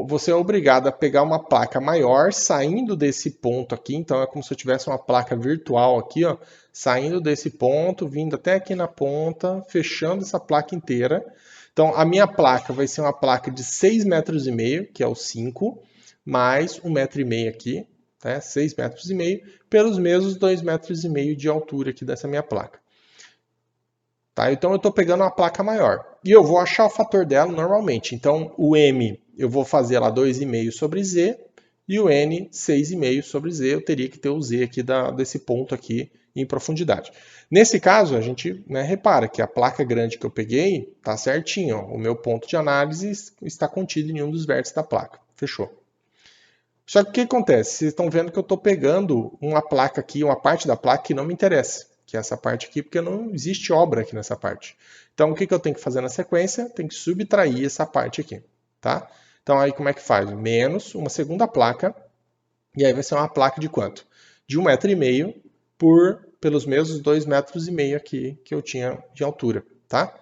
você é obrigado a pegar uma placa maior saindo desse ponto aqui. Então, é como se eu tivesse uma placa virtual aqui, ó, saindo desse ponto, vindo até aqui na ponta, fechando essa placa inteira. Então, a minha placa vai ser uma placa de 6,5 metros, que é o 5, mais 1,5 metro aqui, tá? 6,5 metros, pelos mesmos 2,5 metros de altura aqui dessa minha placa. Tá? Então eu estou pegando uma placa maior. E eu vou achar o fator dela normalmente. Então o M eu vou fazer lá 2,5 sobre Z e o N 6,5 sobre Z. Eu teria que ter o Z aqui desse ponto aqui em profundidade. Nesse caso, a gente, né, repara que a placa grande que eu peguei está certinho. Ó. O meu ponto de análise está contido em um dos vértices da placa. Fechou. Só que o que acontece? Vocês estão vendo que eu estou pegando uma placa aqui, uma parte da placa que não me interessa, que é essa parte aqui, porque não existe obra aqui nessa parte. Então, o que eu tenho que fazer na sequência? Tem que subtrair essa parte aqui, tá? Então, aí como é que faz? Menos uma segunda placa, e aí vai ser uma placa de quanto? De 1,5 metro pelos mesmos 2,5 metros aqui que eu tinha de altura, tá?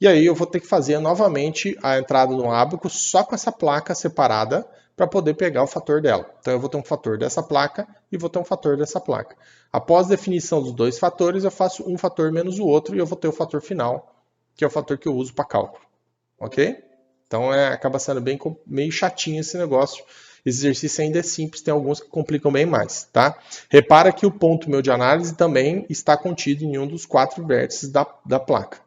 E aí eu vou ter que fazer novamente a entrada no ábaco só com essa placa separada para poder pegar o fator dela. Então eu vou ter um fator dessa placa e vou ter um fator dessa placa. Após a definição dos dois fatores, eu faço um fator menos o outro e eu vou ter o fator final, que é o fator que eu uso para cálculo. Ok? Então acaba sendo meio chatinho esse negócio. Esse exercício ainda é simples, tem alguns que complicam bem mais, tá? Repara que o ponto meu de análise também está contido em um dos 4 vértices da placa,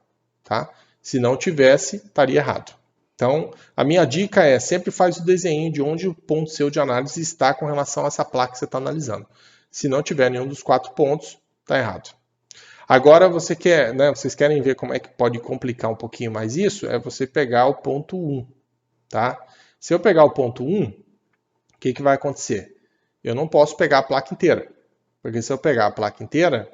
tá? Se não tivesse, estaria errado. Então, a minha dica é sempre faz o desenho de onde o ponto seu de análise está com relação a essa placa que você está analisando. Se não tiver nenhum dos 4 pontos, está errado. Agora vocês querem ver como é que pode complicar um pouquinho mais isso? É você pegar o ponto 1, tá? Se eu pegar o ponto 1, o que vai acontecer? Eu não posso pegar a placa inteira, porque se eu pegar a placa inteira,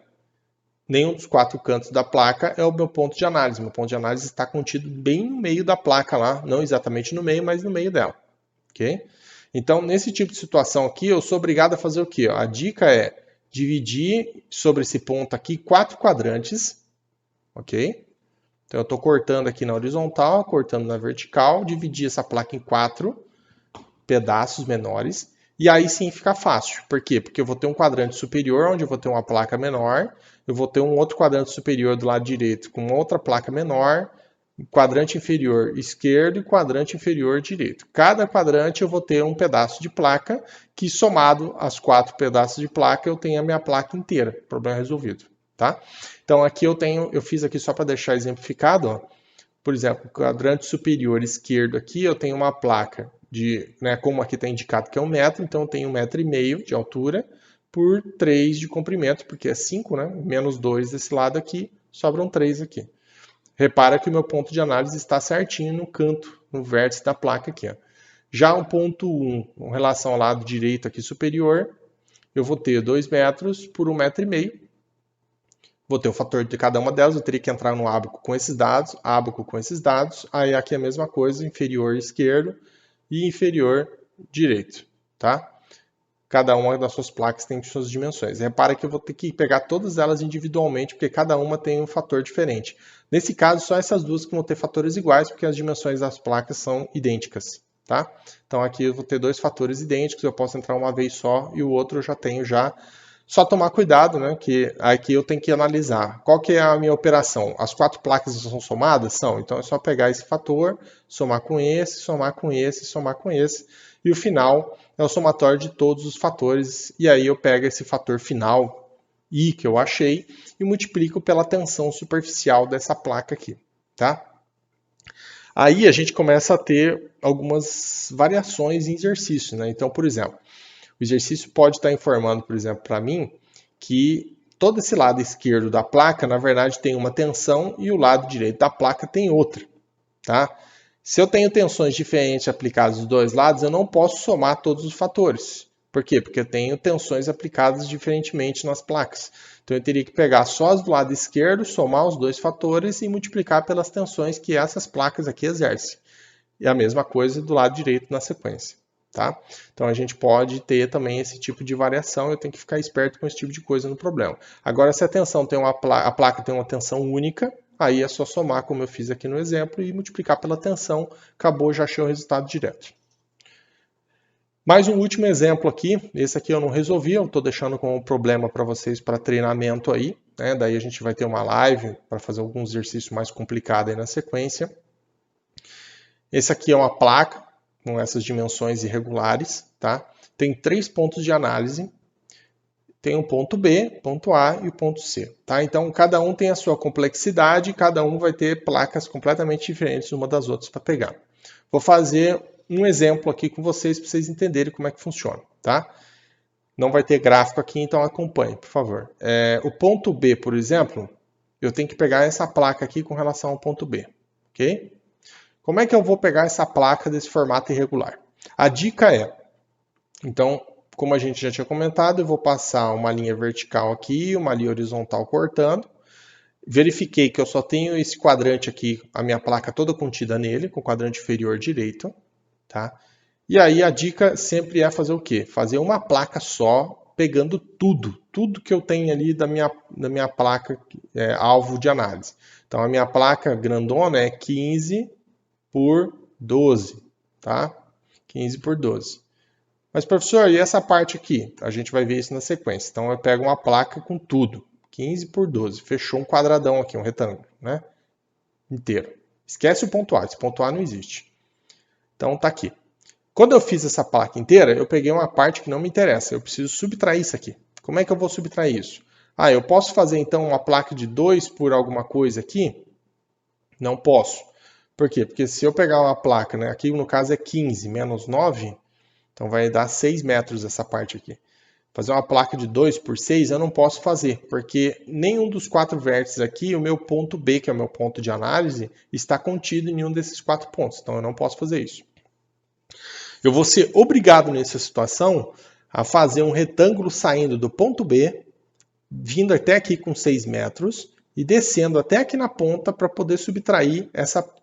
nenhum dos 4 cantos da placa é o meu ponto de análise. Meu ponto de análise está contido bem no meio da placa lá, não exatamente no meio, mas no meio dela. Ok? Então, nesse tipo de situação aqui, eu sou obrigado a fazer o quê? A dica é dividir sobre esse ponto aqui 4 quadrantes. Ok? Então, eu estou cortando aqui na horizontal, cortando na vertical, dividir essa placa em 4 pedaços menores. E aí sim fica fácil. Por quê? Porque eu vou ter um quadrante superior, onde eu vou ter uma placa menor. Eu vou ter um outro quadrante superior do lado direito com outra placa menor. Quadrante inferior esquerdo e quadrante inferior direito. Cada quadrante eu vou ter um pedaço de placa, que somado aos 4 pedaços de placa, eu tenho a minha placa inteira. Problema resolvido. Tá? Então aqui eu fiz aqui só para deixar exemplificado. Ó. Por exemplo, quadrante superior esquerdo aqui, eu tenho uma placa como aqui está indicado que é 1 metro, então eu tenho 1,5 metro de altura por 3 de comprimento, porque é 5, né? Menos 2 desse lado aqui, sobram 3 aqui. Repara que o meu ponto de análise está certinho no canto, no vértice da placa aqui. Ó. Já o ponto 1, com relação ao lado direito aqui superior, eu vou ter 2 metros por 1,5 metro. Vou ter o fator de cada uma delas, eu teria que entrar no ábaco com esses dados, ábaco com esses dados, aí aqui é a mesma coisa, inferior esquerdo, e inferior direito, tá? cada uma das suas placas tem suas dimensões. Repara que eu vou ter que pegar todas elas individualmente, porque cada uma tem um fator diferente. Nesse caso, só essas duas que vão ter fatores iguais, porque as dimensões das placas são idênticas. Tá? Então aqui eu vou ter dois fatores idênticos, eu posso entrar uma vez só e o outro eu já tenho já. Só tomar cuidado, né, que aqui eu tenho que analisar qual que é a minha operação. As 4 placas são somadas? São. Então é só pegar esse fator, somar com esse, somar com esse, somar com esse. E o final é o somatório de todos os fatores. E aí eu pego esse fator final, I, que eu achei, e multiplico pela tensão superficial dessa placa aqui. Tá? Aí a gente começa a ter algumas variações em exercício, né? Então, por exemplo, o exercício pode estar informando, por exemplo, para mim, que todo esse lado esquerdo da placa, na verdade, tem uma tensão e o lado direito da placa tem outra, tá? Se eu tenho tensões diferentes aplicadas dos dois lados, eu não posso somar todos os fatores. Por quê? Porque eu tenho tensões aplicadas diferentemente nas placas. Então eu teria que pegar só as do lado esquerdo, somar os dois fatores e multiplicar pelas tensões que essas placas aqui exercem. E a mesma coisa do lado direito na sequência. Tá? Então a gente pode ter também esse tipo de variação, eu tenho que ficar esperto com esse tipo de coisa no problema. Agora, se a tensão tem a placa tem uma tensão única, aí é só somar, como eu fiz aqui no exemplo, e multiplicar pela tensão, acabou, já achei o resultado direto. Mais um último exemplo aqui, esse aqui eu não resolvi, eu estou deixando como problema para vocês para treinamento aí, né? Daí a gente vai ter uma live para fazer alguns exercícios mais complicados aí na sequência. Esse aqui é uma placa com essas dimensões irregulares, tá? Tem 3 pontos de análise, tem o ponto B, ponto A e o ponto C, tá? Então cada um tem a sua complexidade, cada um vai ter placas completamente diferentes uma das outras para pegar. Vou fazer um exemplo aqui com vocês para vocês entenderem como é que funciona, tá? Não vai ter gráfico aqui, então acompanhe, por favor. O ponto B, por exemplo, eu tenho que pegar essa placa aqui com relação ao ponto B, ok? Como é que eu vou pegar essa placa desse formato irregular? A dica é, então, como a gente já tinha comentado, eu vou passar uma linha vertical aqui, uma linha horizontal cortando. Verifiquei que eu só tenho esse quadrante aqui, a minha placa toda contida nele, com o quadrante inferior direito, tá? E aí a dica sempre é fazer o quê? Fazer uma placa só, pegando tudo que eu tenho ali da minha placa alvo de análise. Então a minha placa grandona é 15 por 12, tá? 15 por 12. Mas professor, e essa parte aqui? A gente vai ver isso na sequência. Então eu pego uma placa com tudo, 15 por 12, fechou um quadradão aqui, um retângulo, né? Inteiro. Esquece o ponto A, esse ponto A não existe. Então tá aqui. Quando eu fiz essa placa inteira, eu peguei uma parte que não me interessa. Eu preciso subtrair isso aqui. Como é que eu vou subtrair isso? Ah, eu posso fazer então uma placa de 2 por alguma coisa aqui? Não posso. Por quê? Porque se eu pegar uma placa, né, aqui no caso é 15 menos 9, então vai dar 6 metros essa parte aqui. Fazer uma placa de 2 por 6 eu não posso fazer, porque nenhum dos 4 vértices aqui, o meu ponto B, que é o meu ponto de análise, está contido em nenhum desses 4 pontos. Então eu não posso fazer isso. Eu vou ser obrigado nessa situação a fazer um retângulo saindo do ponto B, vindo até aqui com 6 metros e descendo até aqui na ponta para poder subtrair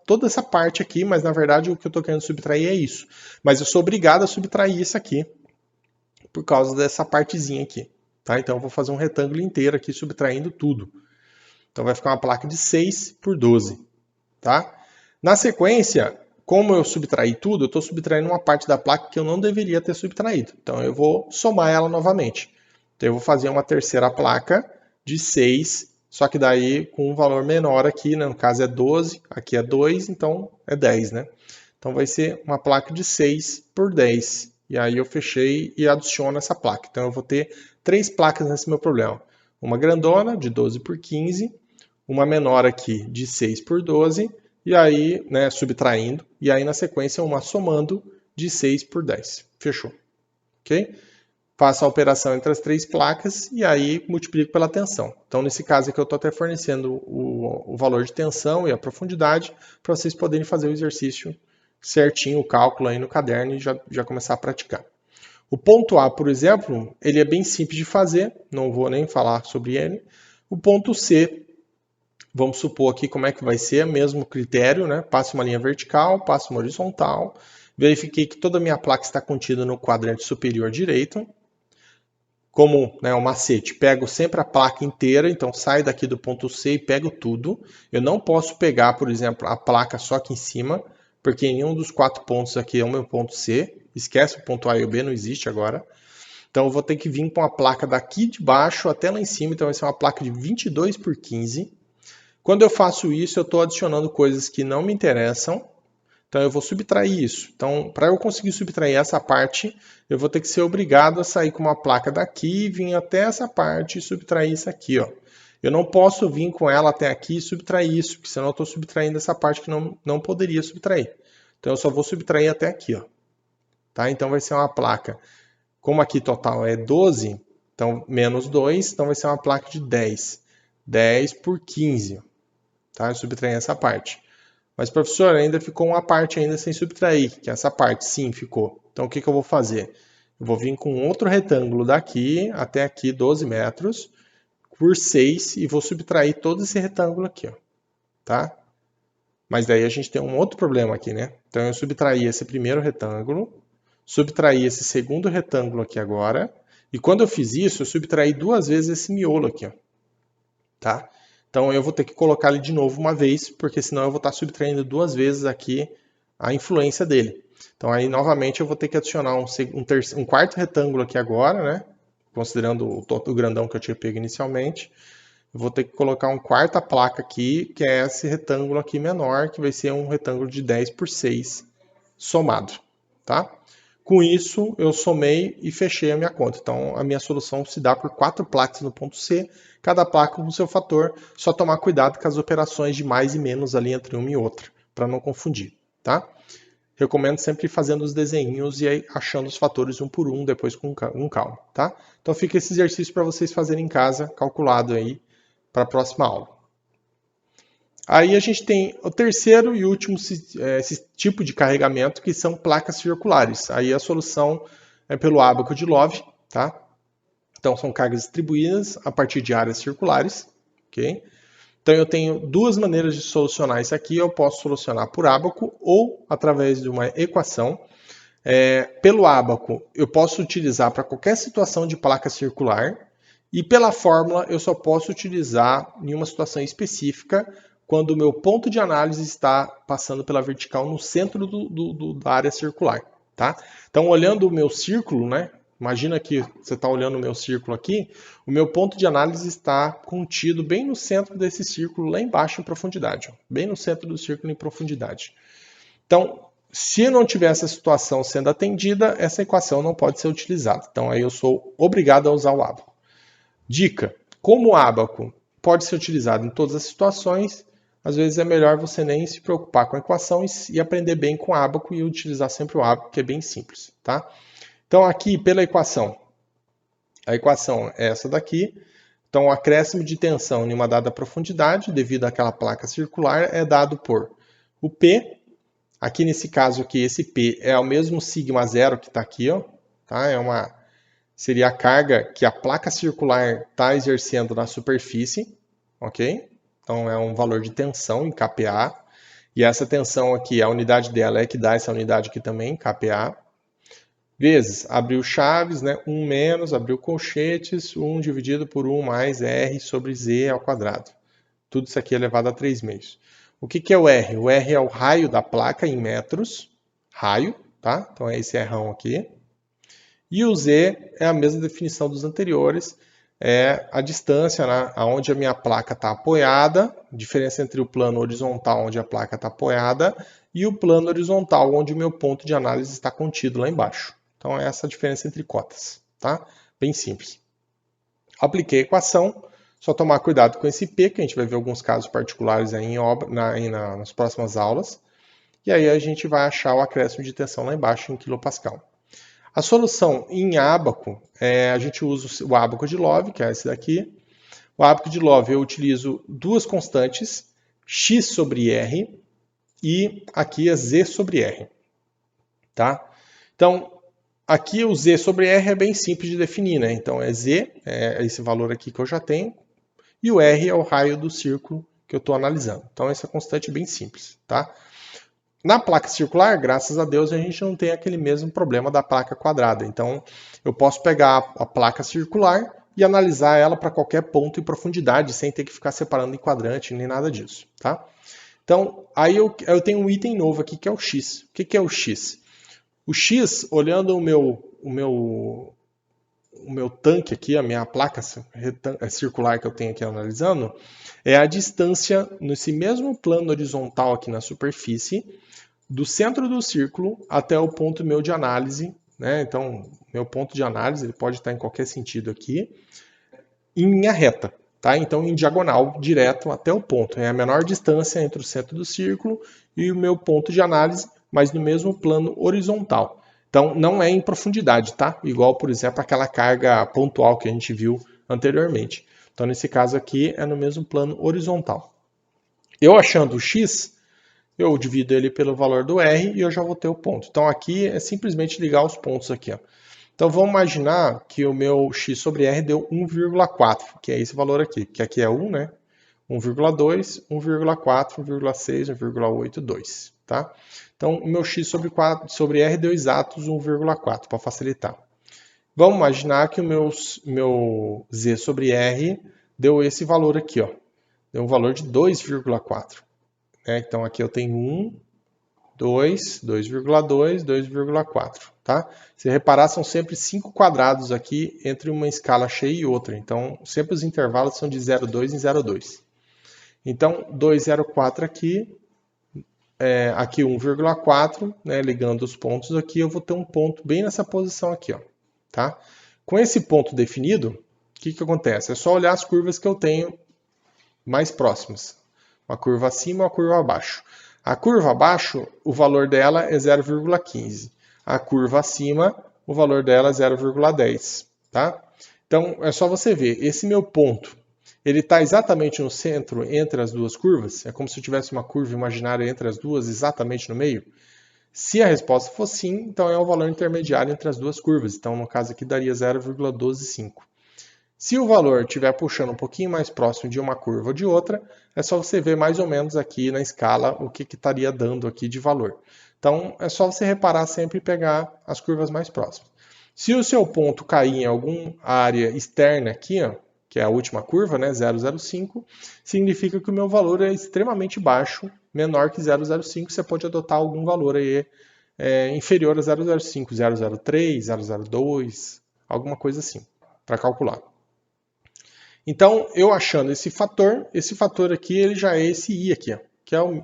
toda essa parte aqui, mas na verdade o que eu estou querendo subtrair é isso. Mas eu sou obrigado a subtrair isso aqui por causa dessa partezinha aqui. Tá? Então eu vou fazer um retângulo inteiro aqui subtraindo tudo. Então vai ficar uma placa de 6 por 12. Tá? Na sequência, como eu subtraí tudo, eu estou subtraindo uma parte da placa que eu não deveria ter subtraído. Então eu vou somar ela novamente. Então eu vou fazer uma terceira placa de 6, só que daí com um valor menor aqui, né? No caso é 12, aqui é 2, então é 10, né? Então vai ser uma placa de 6 por 10. E aí eu fechei e adiciono essa placa. Então eu vou ter 3 placas nesse meu problema. Uma grandona de 12 por 15, uma menor aqui de 6 por 12, e aí, né, subtraindo, e aí na sequência uma somando de 6 por 10. Fechou. Ok? Faço a operação entre as 3 placas e aí multiplico pela tensão. Então, nesse caso aqui, eu estou até fornecendo o valor de tensão e a profundidade para vocês poderem fazer o exercício certinho, o cálculo aí no caderno e já começar a praticar. O ponto A, por exemplo, ele é bem simples de fazer, não vou nem falar sobre ele. O ponto C, vamos supor aqui como é que vai ser, mesmo critério, né? Passo uma linha vertical, passo uma horizontal, verifiquei que toda a minha placa está contida no quadrante superior direito, como, né, um macete, pego sempre a placa inteira, então saio daqui do ponto C e pego tudo. Eu não posso pegar, por exemplo, a placa só aqui em cima, porque nenhum dos 4 pontos aqui é o meu ponto C. Esquece o ponto A e o B, não existe agora. Então eu vou ter que vir com a placa daqui de baixo até lá em cima, então vai ser uma placa de 22 por 15. Quando eu faço isso, eu estou adicionando coisas que não me interessam, então eu vou subtrair isso. Então, para eu conseguir subtrair essa parte, eu vou ter que ser obrigado a sair com uma placa daqui, vir até essa parte e subtrair isso aqui, ó. Eu não posso vir com ela até aqui e subtrair isso, porque senão eu estou subtraindo essa parte que não poderia subtrair. Então eu só vou subtrair até aqui, ó. Tá? Então vai ser uma placa, como aqui total é 12, então menos 2, então vai ser uma placa de 10. 10 por 15, tá? Eu subtraí essa parte. Mas, professor, ainda ficou uma parte ainda sem subtrair, que é essa parte. Sim, ficou. Então, o que eu vou fazer? Eu vou vir com outro retângulo daqui até aqui, 12 metros, por 6, e vou subtrair todo esse retângulo aqui, ó, tá? Mas daí a gente tem um outro problema aqui, né? Então, eu subtraí esse primeiro retângulo, subtraí esse segundo retângulo aqui agora, e quando eu fiz isso, eu subtraí 2 vezes esse miolo aqui, ó, tá? Então eu vou ter que colocar ele de novo uma vez, porque senão eu vou estar subtraindo 2 vezes aqui a influência dele. Então aí novamente eu vou ter que adicionar um quarto retângulo aqui agora, né? Considerando o grandão que eu tinha pego inicialmente. Eu vou ter que colocar uma quarta placa aqui, que é esse retângulo aqui menor, que vai ser um retângulo de 10 por 6 somado, tá? Com isso, eu somei e fechei a minha conta. Então, a minha solução se dá por 4 placas no ponto C, cada placa com seu fator. Só tomar cuidado com as operações de mais e menos ali entre uma e outra, para não confundir, tá? Recomendo sempre ir fazendo os desenhinhos e aí achando os fatores um por um, depois com calma, tá? Então, fica esse exercício para vocês fazerem em casa, calculado aí, para a próxima aula. Aí a gente tem o terceiro e último esse tipo de carregamento, que são placas circulares. Aí a solução é pelo ábaco de Love, tá? Então são cargas distribuídas a partir de áreas circulares, ok? Então eu tenho 2 maneiras de solucionar isso aqui. Eu posso solucionar por ábaco ou através de uma equação. Pelo ábaco eu posso utilizar para qualquer situação de placa circular, e pela fórmula eu só posso utilizar em uma situação específica, quando o meu ponto de análise está passando pela vertical no centro da área circular, tá? Então, olhando o meu círculo, né? Imagina que você está olhando o meu círculo aqui, o meu ponto de análise está contido bem no centro desse círculo, lá embaixo em profundidade, ó, bem no centro do círculo em profundidade. Então, se eu não tiver essa situação sendo atendida, essa equação não pode ser utilizada. Então, aí eu sou obrigado a usar o ábaco. Dica: como o ábaco pode ser utilizado em todas as situações, às vezes é melhor você nem se preocupar com a equação e aprender bem com o ábaco e utilizar sempre o ábaco, que é bem simples, tá? Então aqui pela equação, a equação é essa daqui. Então o acréscimo de tensão em uma dada profundidade devido àquela placa circular é dado por o P. Aqui nesse caso aqui, esse P é o mesmo sigma zero que está aqui, ó, tá? Seria a carga que a placa circular está exercendo na superfície, ok? Então é um valor de tensão em kPa, e essa tensão aqui, a unidade dela é que dá essa unidade aqui também, kPa, vezes abriu chaves, né? 1 menos, abriu colchetes, 1 dividido por 1 mais R sobre Z ao quadrado. Tudo isso aqui é elevado a 3 meios. O que é o R? O R é o raio da placa em metros, raio, tá? Então é esse Rão aqui. E o Z é a mesma definição dos anteriores, é a distância, né, onde a minha placa está apoiada, diferença entre o plano horizontal onde a placa está apoiada e o plano horizontal onde o meu ponto de análise está contido lá embaixo. Então é essa a diferença entre cotas, tá? Bem simples. Apliquei a equação, só tomar cuidado com esse P, que a gente vai ver alguns casos particulares aí nas próximas aulas, e aí a gente vai achar o acréscimo de tensão lá embaixo em kPa. A solução em ábaco, a gente usa o ábaco de Love, que é esse daqui. O ábaco de Love eu utilizo 2 constantes, x sobre r e aqui é z sobre r. Tá? Então, aqui o z sobre r é bem simples de definir, né? Então é z, é esse valor aqui que eu já tenho, e o r é o raio do círculo que eu estou analisando. Então essa constante é bem simples, tá? Na placa circular, graças a Deus, a gente não tem aquele mesmo problema da placa quadrada. Então, eu posso pegar a placa circular e analisar ela para qualquer ponto e profundidade, sem ter que ficar separando em quadrante, nem nada disso, tá? Então, aí eu tenho um item novo aqui, que é o X. O que é o X? O X, olhando o meu tanque aqui, a minha placa circular que eu tenho aqui analisando, é a distância nesse mesmo plano horizontal aqui na superfície, do centro do círculo até o ponto meu de análise, né? Então, meu ponto de análise ele pode estar em qualquer sentido aqui, em linha reta, tá? Então, em diagonal, direto até o ponto. É a menor distância entre o centro do círculo e o meu ponto de análise, mas no mesmo plano horizontal. Então, não é em profundidade, tá? Igual, por exemplo, aquela carga pontual que a gente viu anteriormente. Então, nesse caso aqui, é no mesmo plano horizontal. Eu achando o x, eu divido ele pelo valor do R e eu já vou ter o ponto. Então, aqui é simplesmente ligar os pontos aqui, ó. Então, vamos imaginar que o meu x sobre R deu 1,4, que é esse valor aqui, que aqui é 1, né? 1,2, 1,4, 1,6, 1,8, 2, tá? Então, o meu x sobre R deu exatos 1,4, para facilitar. Vamos imaginar que o meu z sobre R deu esse valor aqui, ó. Deu um valor de 2,4. Então, aqui eu tenho 1, 2, 2,2, 2,4, tá? Se reparar, são sempre 5 quadrados aqui entre uma escala cheia e outra. Então, sempre os intervalos são de 0,2 em 0,2. Então, 2,04 aqui, aqui 1,4, né, ligando os pontos aqui, eu vou ter um ponto bem nessa posição aqui, ó, tá? Com esse ponto definido, o que acontece? É só olhar as curvas que eu tenho mais próximas. Uma curva acima e uma curva abaixo. A curva abaixo, o valor dela é 0,15. A curva acima, o valor dela é 0,10, tá? Então, é só você ver. Esse meu ponto, ele está exatamente no centro entre as duas curvas? É como se eu tivesse uma curva imaginária entre as duas, exatamente no meio? Se a resposta for sim, então é o valor intermediário entre as duas curvas. Então, no caso aqui, daria 0,125. Se o valor estiver puxando um pouquinho mais próximo de uma curva ou de outra, é só você ver mais ou menos aqui na escala o que estaria dando aqui de valor. Então, é só você reparar sempre e pegar as curvas mais próximas. Se o seu ponto cair em alguma área externa aqui, ó, que é a última curva, né, 0,05, significa que o meu valor é extremamente baixo, menor que 0,05. Você pode adotar algum valor aí inferior a 0,05, 0,03, 0,02, alguma coisa assim, para calcular. Então, eu achando esse fator aqui, ele já é esse I aqui, ó, que é o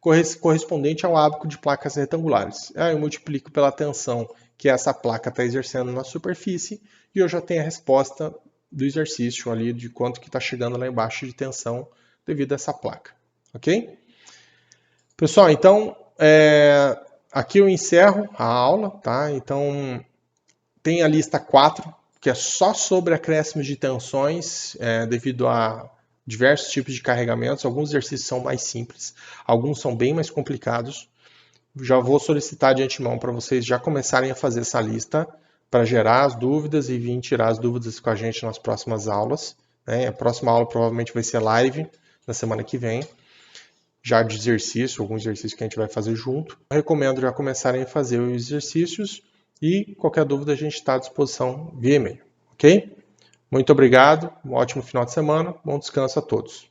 correspondente ao ábaco de placas retangulares. Aí eu multiplico pela tensão que essa placa está exercendo na superfície e eu já tenho a resposta do exercício ali de quanto que está chegando lá embaixo de tensão devido a essa placa, ok? Pessoal, então, aqui eu encerro a aula, tá? Então, tem a lista 4, que é só sobre acréscimos de tensões devido a diversos tipos de carregamentos. Alguns exercícios são mais simples, alguns são bem mais complicados. Já vou solicitar de antemão para vocês já começarem a fazer essa lista para gerar as dúvidas e vir tirar as dúvidas com a gente nas próximas aulas. A próxima aula provavelmente vai ser live na semana que vem, já de exercício, alguns exercícios que a gente vai fazer junto. Eu recomendo já começarem a fazer os exercícios e qualquer dúvida a gente está à disposição via e-mail, ok? Muito obrigado, um ótimo final de semana, bom descanso a todos.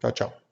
Tchau, tchau.